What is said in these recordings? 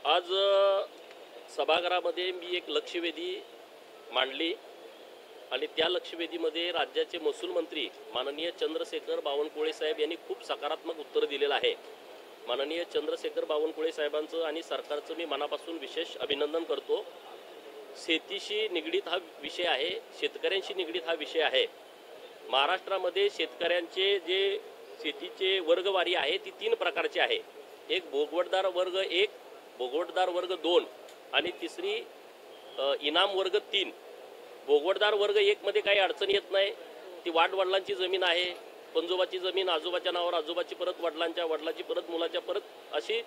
आज सभागृहामध्ये मी एक लक्षवेधी मांडली आणि त्या लक्षवेधीमध्ये राज्याचे महसूल मंत्री माननीय चंद्रशेखर बावनकुळे साहेब यांनी खूप सकारात्मक उत्तर दिलेलं आहे। माननीय चंद्रशेखर बावनकुळे साहेबांचं आणि सरकारचं मी मनापासून विशेष अभिनंदन करतो। शेतीशी निगडीत हा विषय आहे, शेतकऱ्यांशी निगडीत हा विषय आहे। महाराष्ट्रामध्ये शेतकऱ्यांचे जे शेतीचे वर्गवारी आहे ती 3 प्रकारची आहे। एक भोगवटदार वर्ग 1, भोगवटदार वर्ग 2 आणि तिसरी इनाम वर्ग 3। भोगवटदार वर्ग 1 मध्ये काही अडचण येत नाही, ती वडिलांची जमीन आहे, पंजोबाची जमीन आजोबाच्या नावावर, आजोबाची परत वडिलांच्या, वडिलांची परत मुलाच्या परत, अशी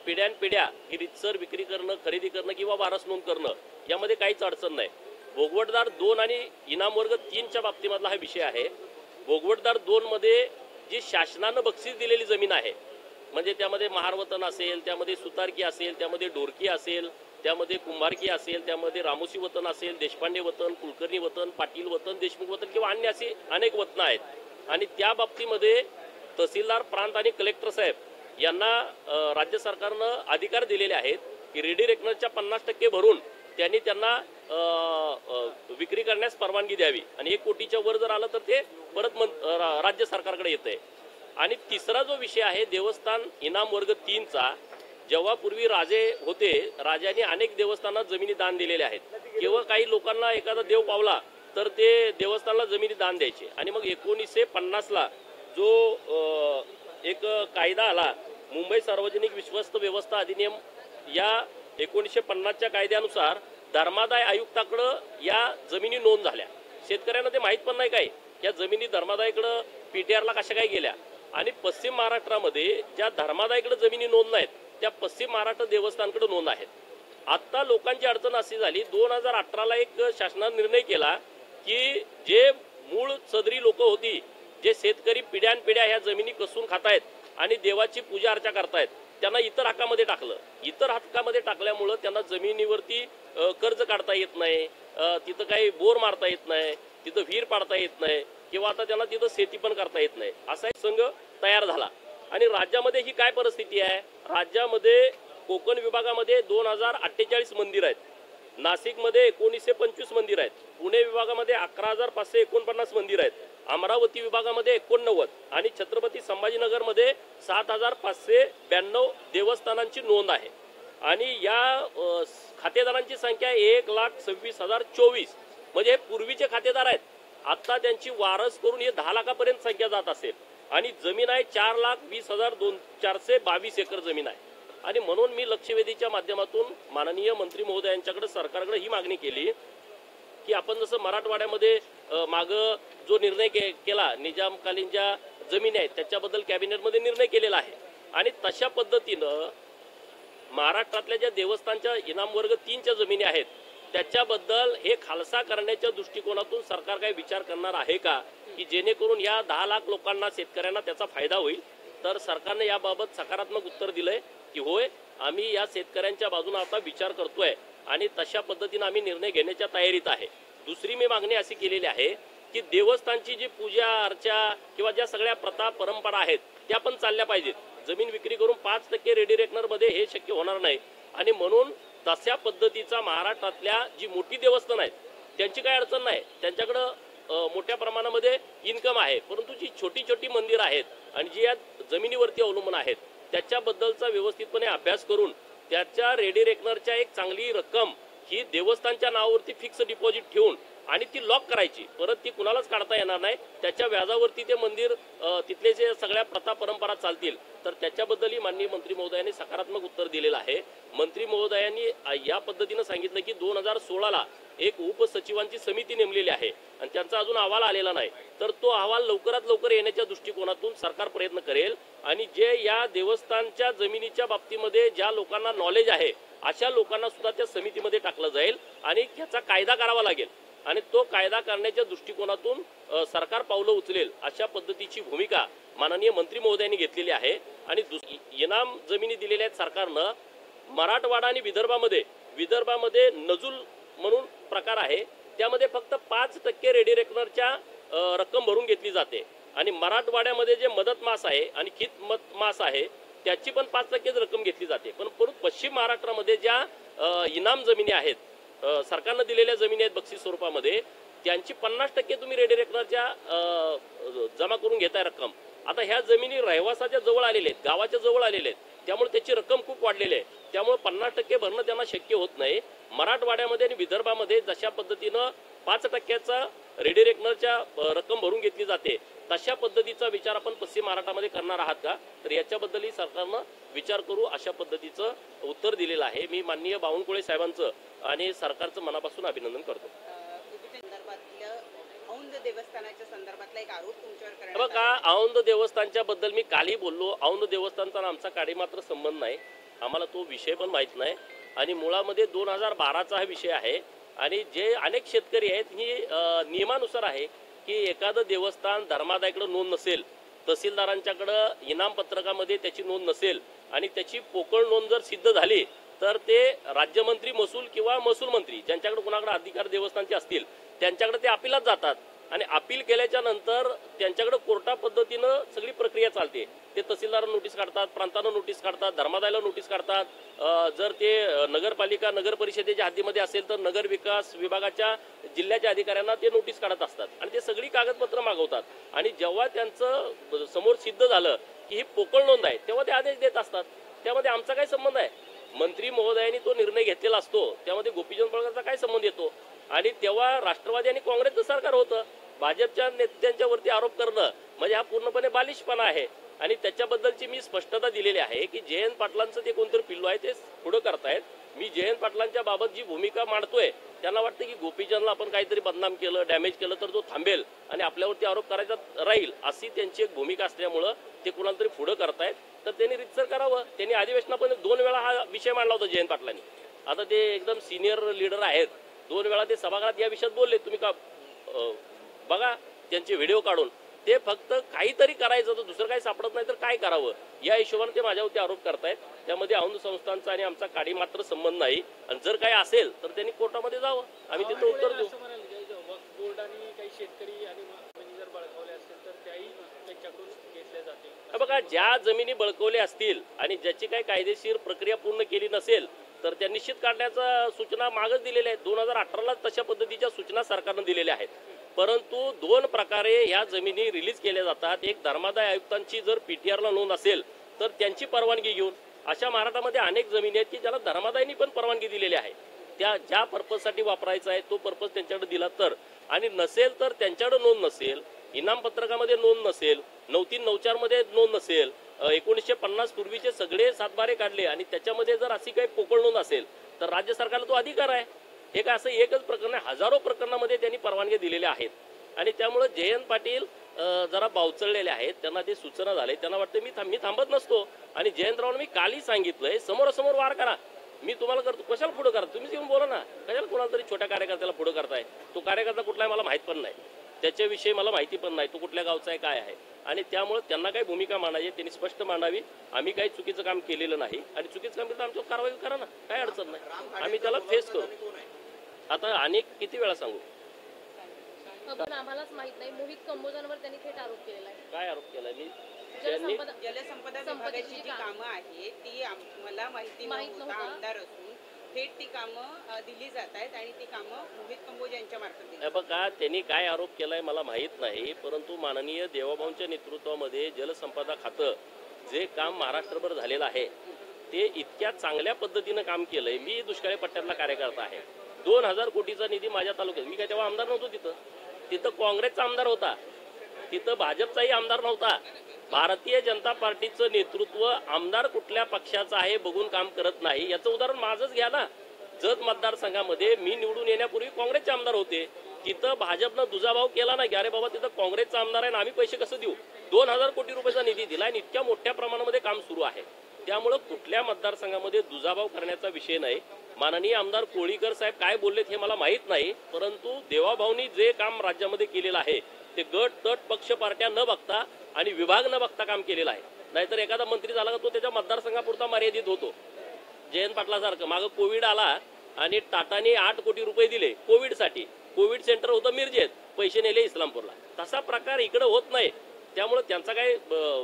पिढ्यानपिढ्या ही रितसर विक्री करणं, खरेदी करणं किंवा वारस नोंद करणं यामध्ये काहीच अडचण नाही। भोगवटदार 2 आणि इनाम वर्ग 3च्या बाबतीमधला हा विषय आहे। भोगवटदार 2 मध्ये जी शासनानं बक्षीस दिलेली जमीन आहे, म्हणजे त्यामध्ये महारवतन असेल, त्यामध्ये सुतारकी असेल, त्यामध्ये ढोरकी असेल, त्यामध्ये कुंभारकी असेल, त्यामध्ये रामोशी वतन असेल, देशपांडे वतन, कुलकर्णी वतन, पाटील वतन, देशमुख वतन किंवा अन्य अशी अनेक वतनं आहेत। आणि त्या बाबतीमध्ये तहसीलदार, प्रांत आणि कलेक्टर साहेब यांना राज्य सरकारनं अधिकार दिलेले आहेत की रेडी रेकनरच्या 50% भरून त्यांनी त्यांना विक्री करण्यास परवानगी द्यावी आणि 1 कोटीच्या वर जर आलं तर ते परत राज्य सरकारकडे येते। आणि तिसरा जो विषय आहे देवस्थान इनाम वर्ग 3चा, जेव्हा पूर्वी राजे होते, राजांनी अनेक देवस्थानात जमिनी दान दिलेल्या आहेत। केवळ काही लोकांना एखादा देव पावला तर ते देवस्थानाला जमिनी दान द्यायचे। आणि मग 1950ला जो एक कायदा आला, मुंबई सार्वजनिक विश्वस्त व्यवस्था अधिनियम, या 1950च्या कायद्यानुसार धर्मादाय आयुक्ताकडे या जमिनी नोंद झाल्या। शेतकऱ्यांना ते माहीत पण नाही काय या जमिनी धर्मादायकडे पीटीआरला कशा काय गेल्या। आणि पश्चिम महाराष्ट्रामध्ये ज्या धर्मादायकडे जमिनी नोंद नाहीत त्या पश्चिम महाराष्ट्र देवस्थानकडे नोंद आहेत। आता लोकांची अडचण अशी झाली, 2018ला एक शासनाने निर्णय केला की जे मूळ सदरी लोक होती, जे शेतकरी पिढ्यानपिढ्या ह्या जमिनी कसून खातायत आणि देवाची पूजा अर्चा करतायत, त्यांना इतर हक्कामध्ये टाकलं। इतर हक्कामध्ये टाकल्यामुळे त्यांना जमिनीवरती कर्ज काढता येत नाही, तिथं काही बोर मारता येत नाही, तिथं विहीर पाडता येत नाही किंवा आता त्यांना तिथं शेती पण करता येत नाही, असा एक संघ तयार झाला। आणि राज्यामध्ये ही काय परिस्थिती आहे, राज्यामध्ये कोकण विभागामध्ये 2048 मंदिर आहेत, नाशिकमध्ये 1925 मंदिर आहेत, पुणे विभागामध्ये 11,549 मंदिर आहेत, अमरावती विभागामध्ये 89 आणि छत्रपती संभाजीनगरमध्ये 7,592 देवस्थानांची नोंद आहे। आणि या खातेदारांची संख्या 1,26,024, म्हणजे पूर्वीचे खातेदार आहेत, आता त्यांची वारस करून हे 10 लाखापर्यंत संख्या जात असेल। आणि जमीन आहे 4,20,422 एकर जमीन आहे। आणि म्हणून मी लक्षवेधीच्या माध्यमातून माननीय मंत्री महोदयांच्याकडे, सरकारकडे ही मागणी केली की आपण जसं मराठवाड्यामध्ये मागं जो निर्णय केला, निजामकालीन ज्या जमिनी आहेत त्याच्याबद्दल कॅबिनेटमध्ये निर्णय केलेला आहे, आणि तशा पद्धतीनं महाराष्ट्रातल्या ज्या देवस्थानच्या इनाम वर्ग 3च्या जमिनी आहेत त्याच्याबद्दल हे खालसा करण्याच्या दृष्टिकोनातून सरकार काही विचार करणार आहे का, की जेणेकरून या 10 लाख लोकांना, शेतकऱ्यांना त्याचा फायदा होईल। तर सरकारने याबाबत सकारात्मक उत्तर दिलंय की होय, आम्ही या शेतकऱ्यांच्या बाजूने आता विचार करतोय आणि तशा पद्धतीने आम्ही निर्णय घेण्याच्या तयारीत आहे। दुसरी मी मागणी अशी केलेली आहे की देवस्थानची जी पूजा अर्चा किंवा ज्या सगळ्या प्रथा परंपरा आहेत त्या पण चालल्या पाहिजेत। जमीन विक्री करून 5% रेडी रेकनरमध्ये हे शक्य होणार नाही। आणि म्हणून तशा पद्धतीचा महाराष्ट्रातल्या जी मोठी देवस्थान आहेत त्यांची काही अडचण नाही, त्यांच्याकडं मोठ्या प्रमाणामध्ये इन्कम आहे, परंतु जी छोटी छोटी मंदिर आहेत आणि जी या जमिनीवरती अवलंबून आहेत त्याच्याबद्दलचा व्यवस्थितपणे अभ्यास करून त्याच्या रेडी रेकनरच्या एक चांगली रक्कम ही देवस्थानच्या नावावरती फिक्स डिपॉझिट ठेवून आणि ती लॉक करायची, परत ती कुणालाच काढता येणार नाही, त्याच्या व्याजावरती ते मंदिर, तिथले जे सगळ्या प्रथा परंपरा चालतील। तर त्याच्याबद्दलही माननीय मंत्री महोदयांनी सकारात्मक उत्तर दिलेलं आहे। मंत्री महोदयांनी या पद्धतीनं सांगितलं की 2016ला एक उपसचिवांची समिती नेमलेली आहे आणि त्यांचा अजून अहवाल आलेला नाही, तर तो अहवाल लवकरात लवकर येण्याच्या दृष्टिकोनातून सरकार प्रयत्न करेल। आणि जे या देवस्थानच्या जमिनीच्या बाबतीमध्ये ज्या लोकांना नॉलेज आहे अशा लोकांना सुद्धा त्या समितीमध्ये टाकलं जाईल आणि याचा कायदा करावा लागेल आणि तो कायदा करण्याच्या दृष्टिकोनातून सरकार पावलं उचलेल, अशा पद्धतीची भूमिका माननीय मंत्री महोदयांनी घेतलेली आहे। आणि इनाम जमिनी दिलेल्या आहेत सरकारनं मराठवाडा आणि विदर्भामध्ये नजूल म्हणून प्रकार आहे, त्यामध्ये फक्त 5% रेडी रेकनरच्या रक्कम भरून घेतली जाते। आणि मराठवाड्यामध्ये जे मदत मास आहे आणि खित मास आहे त्याची पण 5% रक्कम घेतली जाते. पण परत पश्चिम महाराष्ट्रामध्ये ज्या इनाम जमिनी आहेत, सरकारनं दिलेल्या जमिनी आहेत बक्षीस स्वरूपामध्ये, त्यांची 50% तुम्ही रेडी रेकनरच्या जमा करून घेताय रक्कम. आता ह्या जमिनी रहिवासाच्या जवळ आलेल्या आहेत, गावाच्या जवळ आलेल्या आहेत, त्यामुळे त्याची रक्कम खूप वाढलेली आहे. त्यामुळे 50% भरणं त्यांना शक्य होत नाही. मराठवाड्यामध्ये आणि विदर्भामध्ये जशा पद्धतीनं 5%चा रेडी रेकनरच्या रक्कम भरून घेतली जाते, तशा पद्धतीचा विचार आपण पश्चिम महाराष्ट्रामध्ये करणार आहात का? तर याच्याबद्दलही सरकारनं विचार करू, अशा पद्धतीचं उत्तर दिलेलं आहे. मी माननीय बावनकुळे साहेबांचं आणि सरकारचं मनापासून अभिनंदन करतो. औंध देवस्थानाच्या संदर्भातला एक आरोप तुमच्यावर करण्यात बघा, औंध देवस्थानच्या बद्दल मी कालही बोललो. औंध देवस्थानचा आमचा काडी मात्र संबंध नाही, आम्हाला तो विषय पण माहीत नाही. आणि मुळामध्ये 2012चा हा विषय आहे. आणि जे अनेक शेतकरी आहेत, ही नियमानुसार आहे की एखादं देवस्थान धर्मादायाकडे नोंद नसेल, तहसीलदारांच्याकडं इनाम पत्रकामध्ये त्याची नोंद नसेल आणि त्याची पोकळ नोंद जर सिद्ध झाली, तर ते राज्यमंत्री महसूल किंवा महसूल मंत्री ज्यांच्याकडे कुणाकडे अधिकार देवस्थानचे असतील त्यांच्याकडे ते अपीलात जातात. आणि अपील केल्याच्या नंतर त्यांच्याकडे कोर्टा पद्धतीनं सगळी प्रक्रिया चालते. ते तहसीलदार नोटीस काढतात, प्रांतानं नोटीस काढतात, धर्मादायाला नोटीस काढतात. जर ते नगरपालिका नगर परिषदेच्या हद्दीमध्ये असेल तर नगर विकास विभागाच्या जिल्ह्याच्या अधिकाऱ्यांना ते नोटीस काढत असतात आणि ते सगळी कागदपत्र मागवतात. आणि जेव्हा त्यांचं समोर सिद्ध झालं की ही पोकळ नोंद आहे, तेव्हा ते आदेश देत असतात. त्यामध्ये आमचा काय संबंध आहे? मंत्री महोदयांनी तो निर्णय घेतलेला असतो, त्यामध्ये गोपीचंद पडळकरचा काय संबंध येतो? आणि तेव्हा राष्ट्रवादी आणि काँग्रेसचं सरकार होतं. भाजपच्या नेत्यांच्यावरती आरोप करणं म्हणजे हा पूर्णपणे बालिशपणा आहे. आणि त्याच्याबद्दलची मी स्पष्टता दिलेली आहे की जयंत पाटलांचं ते कोणतरी पिल्लू आहे, ते पुढं करतायत. मी जयंत पाटलांच्या बाबत जी भूमिका मांडतोय, त्यांना वाटतं की गोपीचंदला आपण काहीतरी बदनाम केलं, डॅमेज केलं तर तो थांबेल आणि आपल्यावरती आरोप करायचा राहील, अशी त्यांची एक भूमिका असल्यामुळं ते कुणाला तरी पुढं करतायत. तर त्यांनी रितसर करावं. त्यांनी अधिवेशनामध्ये 2 वेळा हा विषय मांडला होता जयंत पाटलांनी. आता ते एकदम सिनियर लीडर आहेत, 2 वेळा ते सभागृहात या विषयात बोलले. तुम्ही का बघा त्यांचे व्हिडिओ काढून. ते फक्त काहीतरी करायचं तर दुसरं काही सापडत नाही तर काय करावं या हिशोबाने ते माझ्यावरती आरोप करतायत. त्यामध्ये औंध संस्थांचा आणि आमचा काडी मात्र संबंध नाही. आणि जर काही असेल तर त्यांनी कोर्टामध्ये जावं, आम्ही तिथं उत्तर देऊ. बोर्डाने काही शेतकरी आणि जमिनी जर बळकावले असतील तर त्याही त्यांच्याकडून घेतल्या जातील. बघा, ज्या जमिनी बळकवल्या असतील आणि ज्याची काही कायदेशीर प्रक्रिया पूर्ण केली नसेल तर त्या निश्चित काढण्याच्या सूचना मागच दिलेल्या आहेत. 2018ला तशा पद्धतीच्या सूचना सरकारनं दिलेल्या आहेत. परंतु 2 प्रकारे ह्या जमिनी रिलीज केल्या जातात. एक, धर्मादाय आयुक्तांची जर PTRला नोंद असेल तर त्यांची परवानगी घेऊन. अशा महाराष्ट्रामध्ये अनेक जमिनी आहेत की ज्याला धर्मादायांनी पण परवानगी दिलेली आहे. त्या ज्या पर्पजसाठी वापरायचा आहे तो पर्पज त्यांच्याकडे दिला तर. आणि नसेल तर त्यांच्याकडे नोंद नसेल, इनाम पत्रकामध्ये नोंद नसेल, 9394 मध्ये नोंद नसेल, 1950 पूर्वीचे सगळे 7/12 काढले आणि त्याच्यामध्ये जर अशी काही पोकळ नोंद असेल तर राज्य सरकारला तो अधिकार आहे. हे काय असं एकच प्रकरण आहे, हजारो प्रकरणामध्ये त्यांनी परवानगी दिलेल्या आहेत. आणि त्यामुळे जयंत पाटील जरा बावचळलेले आहेत. त्यांना ते सूचना झाले, त्यांना वाटतं मी थांबत नसतो. आणि जयंतरावांना मी कालही सांगितलंय, समोरासमोर वार करा, मी तुम्हाला करतो. कशाला पुढं करा? तुम्हीच येऊन बोला ना. कशाला कोणाला तरी छोट्या कार्यकर्त्याला पुढं करताय? तो कार्यकर्ता कुठला आहे मला माहीत पण नाही, त्याच्याविषयी मला माहिती पण नाही, तो कुठल्या गावचा आहे काय आहे. आणि त्यामुळे त्यांना काही भूमिका मांडायची त्यांनी स्पष्ट मांडावी. आम्ही काही चुकीचं काम केलेलं नाही आणि चुकीचं काम केलं तर आमच्यावर कारवाई करा ना, काय अडचण नाही, आम्ही त्याला फेस करू. आता अनेक किती वेळा सांगू? पण आम्हालाच माहित नाही. मोहित कंबोजांवर त्यांनी थेट आरोप केलेला आहे. काय आरोप केला? मी त्यांनी जलसंपदा विभागाची जी कामं आहेत ती मला माहिती नव्हतं. आमदार असून थेट ती कामं दिली जात आहेत आणि ती कामं मोहित कंबोज यांच्या मार्फत. बघा, त्यांनी काय आरोप केलाय मला माहीत नाही. परंतु माननीय देवाभाऊंच्या नेतृत्वामध्ये जलसंपदा खातं जे काम महाराष्ट्रभर झालेलं आहे ते इतक्या चांगल्या पद्धतीनं काम केलंय. मी दुष्काळी पट्ट्यातला कार्यकर्ता आहे. 2000 कोटीचा निधी माझ्या तालुक्यात. मी काय तेव्हा आमदार नव्हतो तिथं काँग्रेसचा आमदार होता, तिथं भाजपचाही आमदार नव्हता. भारतीय जनता पार्टीचं नेतृत्व आमदार कुठल्या पक्षाचं आहे बघून काम करत नाही. याचं उदाहरण माझंच घ्या ना. जत मतदारसंघामध्ये मी निवडून येण्यापूर्वी काँग्रेसचे आमदार होते. तिथं भाजपनं दुजाभाव केला नाही की अरे बाबा तिथं काँग्रेसचा आमदार आहे ना, आम्ही पैसे कसं देऊ. 2000 कोटी रुपयाचा निधी दिला आणि इतक्या मोठ्या प्रमाणामध्ये काम सुरू आहे. त्यामुळं कुठल्या मतदारसंघामध्ये दुजाभाव करण्याचा विषय नाही. माननीय आमदार कोळीकर साहेब काय बोललेत हे मला माहीत नाही. परंतु देवाभाऊंनी जे काम राज्यामध्ये केलेलं आहे ते गट तट पक्ष पार्ट्या न बघता आणि विभाग न बघता काम केलेलं आहे. नाहीतर एखादा मंत्री झाला का तो त्याच्या मतदारसंघापुरता मर्यादित होतो. जयंत पाटलासारखं मागं कोविड आला आणि टाटाने 8 कोटी रुपये दिले कोविडसाठी. कोविड सेंटर होतं मिरजेत, पैसे नेले इस्लामपूरला. तसा प्रकार इकडे होत नाही. त्यामुळे त्यांचा काय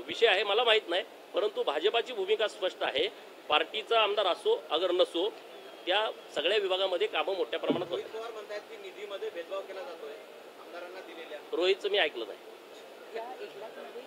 विषय आहे मला माहीत नाही. परंतु भाजपाची भूमिका स्पष्ट आहे. पार्टीचा आमदार असो अगर नसो, त्या सगळ्या विभागामध्ये कामं मोठ्या प्रमाणात होतात. पवार म्हणतात की निधीमध्ये भेदभाव केला जातोय आमदारांना दिलेल्या. रोहितचं मी ऐकलं नाही. या 1 लाखमध्ये